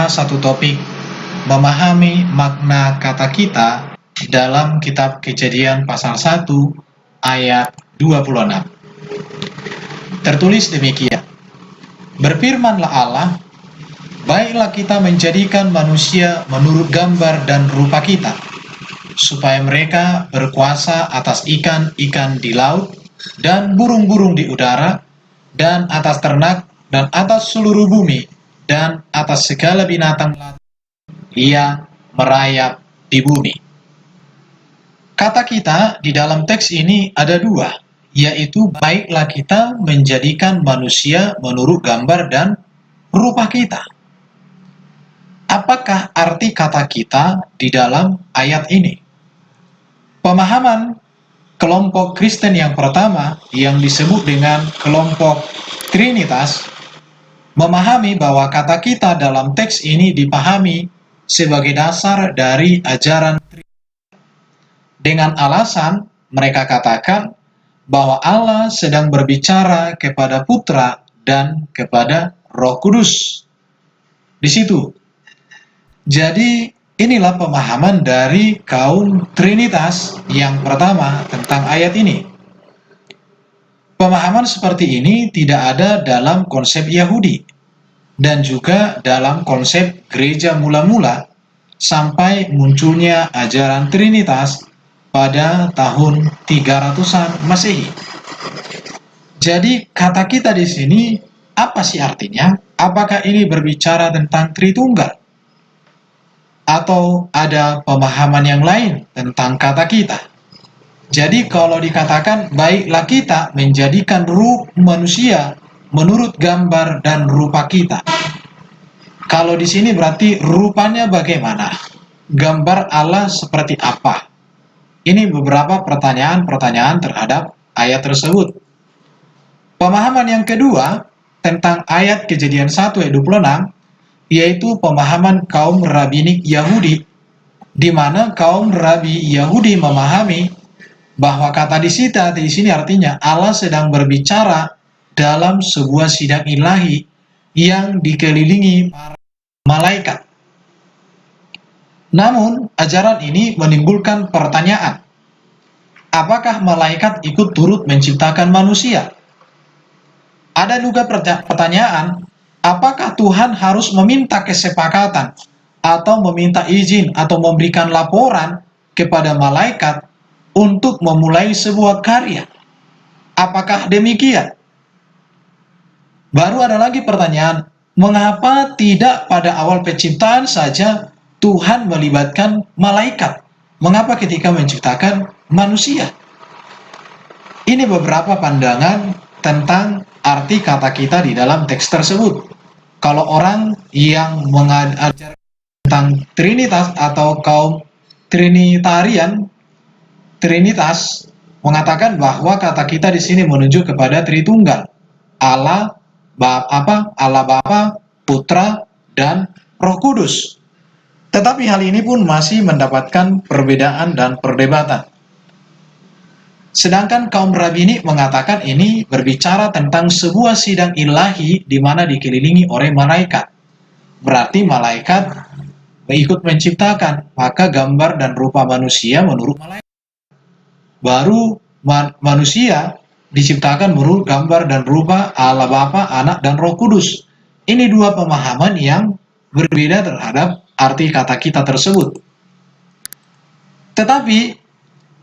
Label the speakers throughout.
Speaker 1: membahas satu topik, memahami makna kata kita dalam kitab Kejadian pasal 1 ayat 26. Tertulis demikian, "Berfirmanlah Allah, baiklah kita menjadikan manusia menurut gambar dan rupa kita, supaya mereka berkuasa atas ikan-ikan di laut dan burung-burung di udara, dan atas ternak, dan atas seluruh bumi, dan atas segala binatang yang merayap di bumi." Kata kita di dalam teks ini ada dua, yaitu baiklah kita menjadikan manusia menurut gambar dan rupa kita. Apakah arti kata kita di dalam ayat ini? Pemahaman kelompok Kristen yang pertama, yang disebut dengan kelompok Trinitas, memahami bahwa kata kita dalam teks ini dipahami sebagai dasar dari ajaran Trinitas. Dengan alasan mereka katakan bahwa Allah sedang berbicara kepada Putra dan kepada Roh Kudus. Di situ. Jadi inilah pemahaman dari kaum Trinitas yang pertama tentang ayat ini. Pemahaman seperti ini tidak ada dalam konsep Yahudi dan juga dalam konsep gereja mula-mula sampai munculnya ajaran Trinitas pada tahun 300-an Masehi. Jadi kata kita di sini apa sih artinya? Apakah ini berbicara tentang Tritunggal? Atau ada pemahaman yang lain tentang kata kita? Jadi kalau dikatakan baiklah kita menjadikan ruh manusia menurut gambar dan rupa kita. Kalau di sini berarti rupanya bagaimana? Gambar Allah seperti apa? Ini beberapa pertanyaan-pertanyaan terhadap ayat tersebut. Pemahaman yang kedua tentang ayat Kejadian 1 ayat 26, yaitu pemahaman kaum rabbinik Yahudi, di mana kaum rabi Yahudi memahami bahwa kata di sini artinya Allah sedang berbicara dalam sebuah sidang ilahi yang dikelilingi para malaikat. Namun, ajaran ini menimbulkan pertanyaan, apakah malaikat ikut turut menciptakan manusia? Ada juga pertanyaan, apakah Tuhan harus meminta kesepakatan atau meminta izin atau memberikan laporan kepada malaikat untuk memulai sebuah karya? Apakah demikian? Baru ada lagi pertanyaan, mengapa tidak pada awal penciptaan saja Tuhan melibatkan malaikat? Mengapa ketika menciptakan manusia? Ini beberapa pandangan tentang arti kata kita di dalam teks tersebut. Kalau orang yang mengajar tentang Trinitas atau kaum Trinitarian, Trinitas mengatakan bahwa kata kita di sini menuju kepada Tritunggal, Allah Bapa, Putra, dan Roh Kudus. Tetapi hal ini pun masih mendapatkan perbedaan dan perdebatan. Sedangkan kaum rabbinik mengatakan ini berbicara tentang sebuah sidang ilahi di mana dikelilingi oleh malaikat. Berarti malaikat ikut menciptakan, maka gambar dan rupa manusia menurut malaikat. Baru manusia diciptakan menurut gambar dan rupa Allah Bapa, Anak, dan Roh Kudus. Ini dua pemahaman yang berbeda terhadap arti kata kita tersebut. Tetapi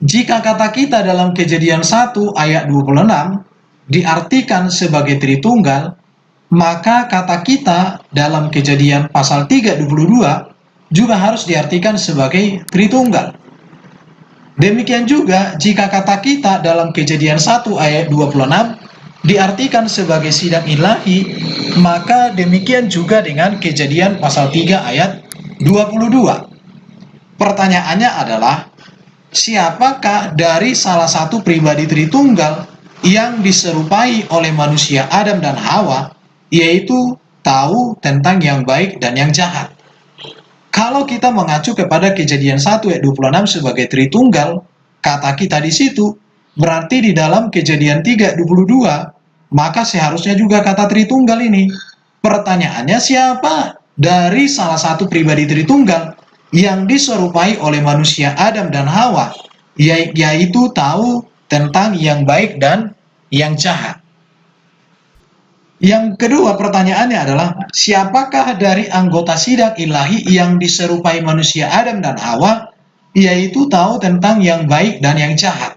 Speaker 1: jika kata kita dalam Kejadian 1 ayat 26 diartikan sebagai Tritunggal, maka kata kita dalam Kejadian pasal 3 ayat 22 juga harus diartikan sebagai Tritunggal. Demikian juga jika kata kita dalam Kejadian 1 ayat 26 diartikan sebagai sidang ilahi, maka demikian juga dengan Kejadian pasal 3 ayat 22. Pertanyaannya adalah, siapakah dari salah satu pribadi Tritunggal yang diserupai oleh manusia Adam dan Hawa, yaitu tahu tentang yang baik dan yang jahat? Kalau kita mengacu kepada Kejadian 1 ayat 26 sebagai Tritunggal, kata kita di situ berarti di dalam Kejadian 3 ayat 22, maka seharusnya juga kata Tritunggal ini. Pertanyaannya, siapa dari salah satu pribadi Tritunggal yang diserupai oleh manusia Adam dan Hawa, yaitu tahu tentang yang baik dan yang jahat. Yang kedua pertanyaannya adalah, siapakah dari anggota sidang ilahi yang diserupai manusia Adam dan Hawa, yaitu tahu tentang yang baik dan yang jahat?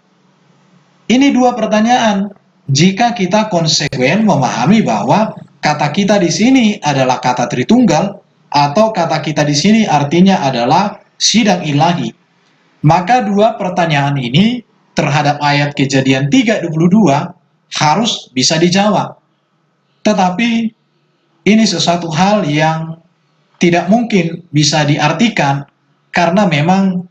Speaker 1: Ini dua pertanyaan. Jika kita konsekuen memahami bahwa kata kita di sini adalah kata Tritunggal, atau kata kita di sini artinya adalah sidang ilahi, maka dua pertanyaan ini terhadap ayat Kejadian 3:22 harus bisa dijawab. Tetapi ini sesuatu hal yang tidak mungkin bisa diartikan karena memang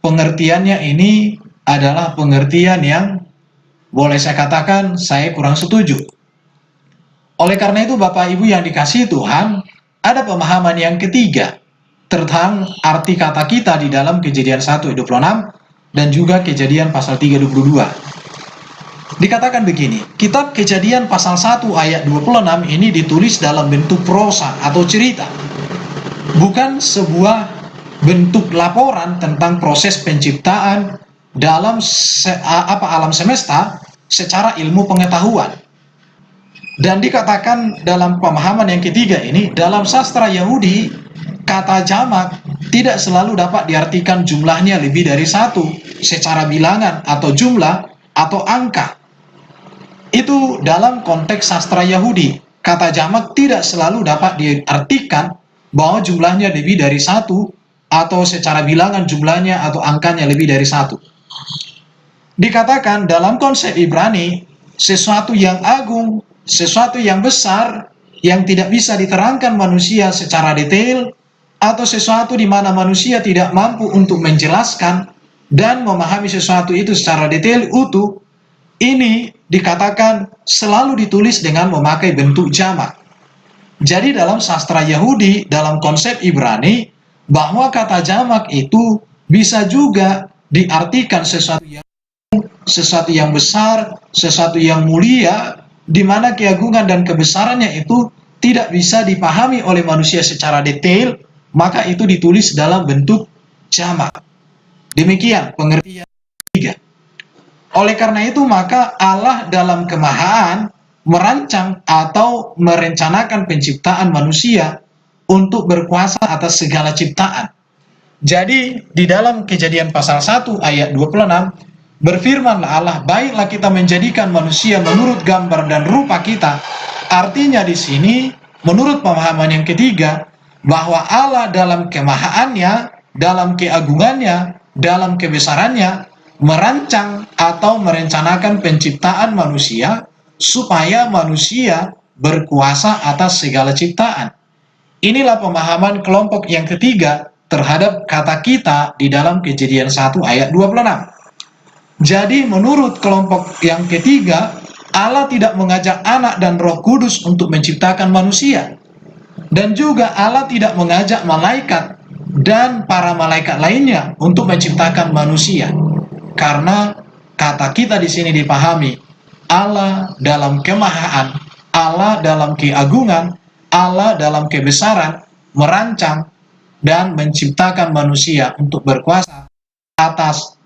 Speaker 1: pengertiannya ini adalah pengertian yang boleh saya katakan saya kurang setuju. Oleh karena itu Bapak Ibu yang dikasihi Tuhan, ada pemahaman yang ketiga tentang arti kata kita di dalam Kejadian 1:26 dan juga Kejadian pasal 3:22. Dikatakan begini, kitab Kejadian pasal 1 ayat 26 ini ditulis dalam bentuk prosa atau cerita, bukan sebuah bentuk laporan tentang proses penciptaan dalam alam semesta secara ilmu pengetahuan. Dan dikatakan dalam pemahaman yang ketiga ini, dalam sastra Yahudi, kata jamak tidak selalu dapat diartikan jumlahnya lebih dari satu secara bilangan atau jumlah atau angka. Itu dalam konteks sastra Yahudi, kata jamak tidak selalu dapat diartikan bahwa jumlahnya lebih dari satu atau secara bilangan jumlahnya atau angkanya lebih dari satu. Dikatakan dalam konsep Ibrani, sesuatu yang agung, sesuatu yang besar, yang tidak bisa diterangkan manusia secara detail, atau sesuatu di mana manusia tidak mampu untuk menjelaskan dan memahami sesuatu itu secara detail utuh, ini dikatakan selalu ditulis dengan memakai bentuk jamak. Jadi dalam sastra Yahudi, dalam konsep Ibrani, bahwa kata jamak itu bisa juga diartikan sesuatu yang besar, sesuatu yang mulia, di mana keagungan dan kebesarannya itu tidak bisa dipahami oleh manusia secara detail, maka itu ditulis dalam bentuk jamak. Demikian pengertian ketiga. Oleh karena itu, maka Allah dalam kemahaan merancang atau merencanakan penciptaan manusia untuk berkuasa atas segala ciptaan. Jadi, di dalam Kejadian pasal 1 ayat 26, berfirmanlah Allah, baiklah kita menjadikan manusia menurut gambar dan rupa kita. Artinya di sini, menurut pemahaman yang ketiga, bahwa Allah dalam kemahaannya, dalam keagungannya, dalam kebesarannya, merancang atau merencanakan penciptaan manusia supaya manusia berkuasa atas segala ciptaan. Inilah pemahaman kelompok yang ketiga terhadap kata kita di dalam Kejadian 1 ayat 26. Jadi menurut kelompok yang ketiga, Allah tidak mengajak Anak dan Roh Kudus untuk menciptakan manusia. Dan juga Allah tidak mengajak malaikat dan para malaikat lainnya untuk menciptakan manusia. Karena kata kita di sini dipahami, Allah dalam kemahaan, Allah dalam keagungan, Allah dalam kebesaran merancang dan menciptakan manusia untuk berkuasa atas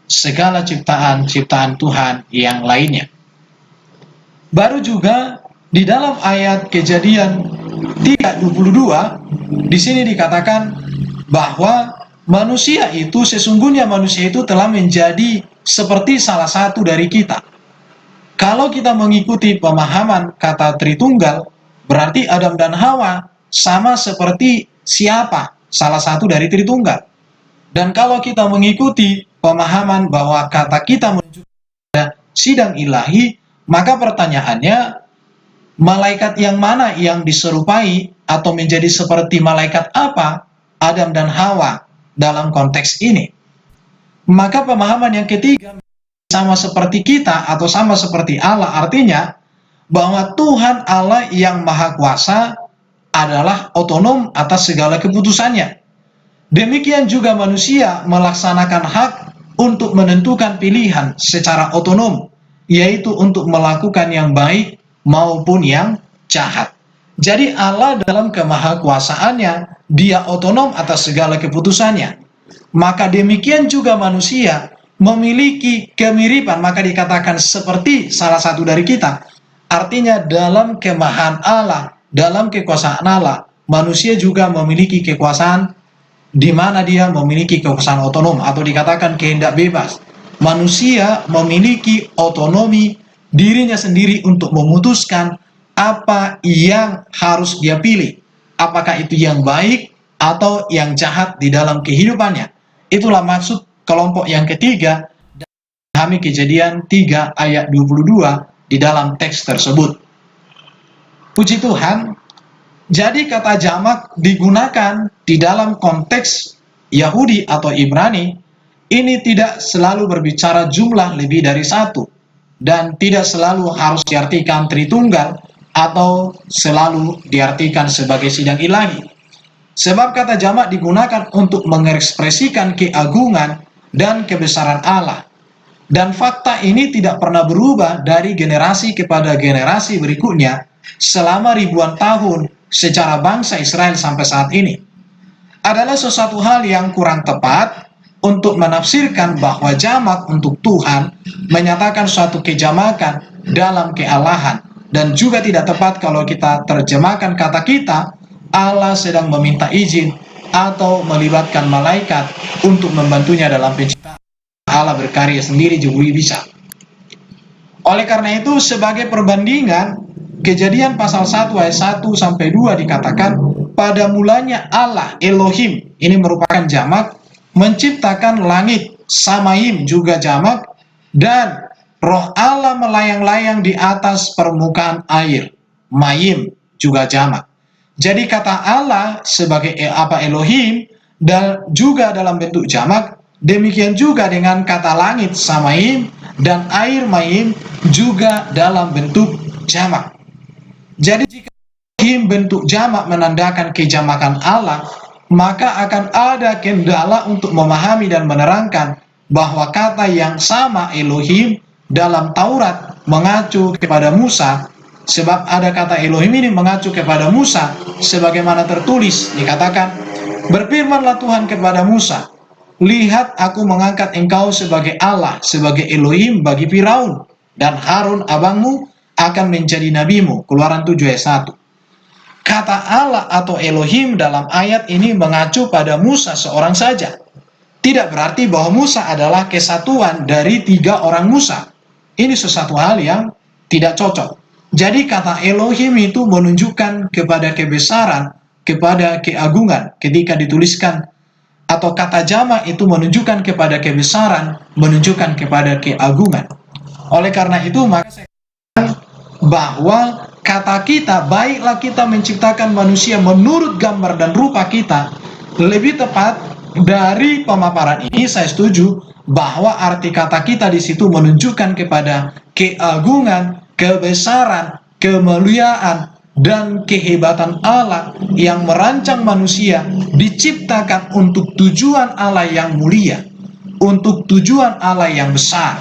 Speaker 1: segala ciptaan-ciptaan Tuhan yang lainnya. Baru juga di dalam ayat Kejadian 3:22 di sini dikatakan bahwa manusia itu, sesungguhnya manusia itu telah menjadi seperti salah satu dari kita. Kalau kita mengikuti pemahaman kata Tritunggal, berarti Adam dan Hawa sama seperti siapa? Salah satu dari Tritunggal. Dan kalau kita mengikuti pemahaman bahwa kata kita menuju pada sidang ilahi, maka pertanyaannya, malaikat yang mana yang diserupai atau menjadi seperti malaikat apa Adam dan Hawa dalam konteks ini? Maka pemahaman yang ketiga sama seperti kita atau sama seperti Allah, artinya bahwa Tuhan Allah yang Maha Kuasa adalah otonom atas segala keputusannya. Demikian juga manusia melaksanakan hak untuk menentukan pilihan secara otonom, yaitu untuk melakukan yang baik maupun yang jahat. Jadi Allah dalam kemahakuasaannya, dia otonom atas segala keputusannya. Maka demikian juga manusia memiliki kemiripan, maka dikatakan seperti salah satu dari kita. Artinya dalam kemahaan Allah, dalam kekuasaan Allah, manusia juga memiliki kekuasaan di mana dia memiliki kekuasaan otonom atau dikatakan kehendak bebas. Manusia memiliki otonomi dirinya sendiri untuk memutuskan apa yang harus dia pilih. Apakah itu yang baik atau yang jahat di dalam kehidupannya. Itulah maksud kelompok yang ketiga dan memahami Kejadian 3 ayat 22 di dalam teks tersebut. Puji Tuhan, jadi kata jamak digunakan di dalam konteks Yahudi atau Ibrani, ini tidak selalu berbicara jumlah lebih dari satu, dan tidak selalu harus diartikan Tritunggal atau selalu diartikan sebagai sidang ilahi. Sebab kata jamak digunakan untuk mengekspresikan keagungan dan kebesaran Allah. Dan fakta ini tidak pernah berubah dari generasi kepada generasi berikutnya selama ribuan tahun secara bangsa Israel sampai saat ini. Adalah sesuatu hal yang kurang tepat untuk menafsirkan bahwa jamak untuk Tuhan menyatakan suatu kejamakan dalam kealahan, dan juga tidak tepat kalau kita terjemahkan kata kita Allah sedang meminta izin atau melibatkan malaikat untuk membantunya dalam penciptaan. Allah berkarya sendiri juga bisa. Oleh karena itu, sebagai perbandingan, Kejadian pasal 1 ayat 1 sampai 2 dikatakan, pada mulanya Allah Elohim, ini merupakan jamak, menciptakan langit, Samaim juga jamak, dan roh Allah melayang-layang di atas permukaan air, Mayim juga jamak. Jadi kata Allah sebagai Elohim dan juga dalam bentuk jamak, demikian juga dengan kata langit Samaim dan air Mayim juga dalam bentuk jamak. Jadi jika Elohim bentuk jamak menandakan kejamakan Allah, maka akan ada kendala untuk memahami dan menerangkan bahwa kata yang sama Elohim dalam Taurat mengacu kepada Musa, sebab ada kata Elohim ini mengacu kepada Musa, sebagaimana tertulis, dikatakan, berfirmanlah Tuhan kepada Musa, lihat aku mengangkat engkau sebagai Allah, sebagai Elohim bagi Firaun, dan Harun abangmu akan menjadi nabimu. Keluaran 7 ayat 1. Kata Allah atau Elohim dalam ayat ini mengacu pada Musa seorang saja. Tidak berarti bahwa Musa adalah kesatuan dari 3 orang Musa. Ini sesuatu hal yang tidak cocok. Jadi kata Elohim itu menunjukkan kepada kebesaran, kepada keagungan ketika dituliskan, atau kata jamak itu menunjukkan kepada kebesaran, menunjukkan kepada keagungan. Oleh karena itu, maka saya katakan bahwa kata kita, baiklah kita menciptakan manusia menurut gambar dan rupa kita, lebih tepat dari pemaparan ini. Saya setuju bahwa arti kata kita di situ menunjukkan kepada keagungan, kebesaran, kemuliaan, dan kehebatan Allah yang merancang manusia diciptakan untuk tujuan Allah yang mulia, untuk tujuan Allah yang besar.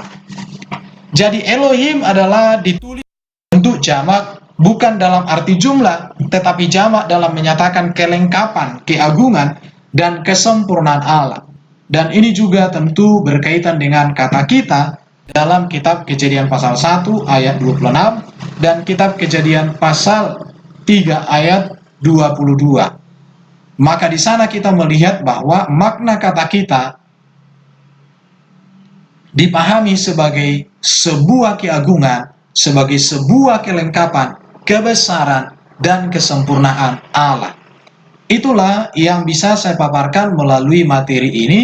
Speaker 1: Jadi Elohim adalah ditulis bentuk jamak, bukan dalam arti jumlah, tetapi jamak dalam menyatakan kelengkapan, keagungan, dan kesempurnaan Allah. Dan ini juga tentu berkaitan dengan kata kita dalam kitab Kejadian pasal 1 ayat 26 dan kitab Kejadian pasal 3 ayat 22. Maka di sana kita melihat bahwa makna kata kita dipahami sebagai sebuah keagungan, sebagai sebuah kelengkapan, kebesaran, dan kesempurnaan Allah. Itulah yang bisa saya paparkan melalui materi ini.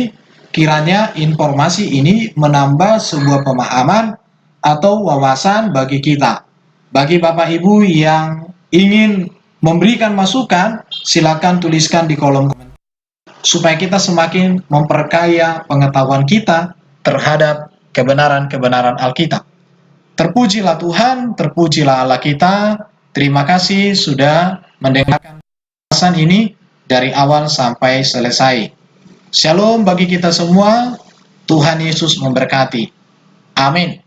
Speaker 1: Kiranya informasi ini menambah sebuah pemahaman atau wawasan bagi kita. Bagi Bapak Ibu yang ingin memberikan masukan, silakan tuliskan di kolom komentar supaya kita semakin memperkaya pengetahuan kita terhadap kebenaran-kebenaran Alkitab. Terpujilah Tuhan, terpujilah Allah kita. Terima kasih sudah mendengarkan pembahasan ini dari awal sampai selesai. Shalom bagi kita semua. Tuhan Yesus memberkati. Amin.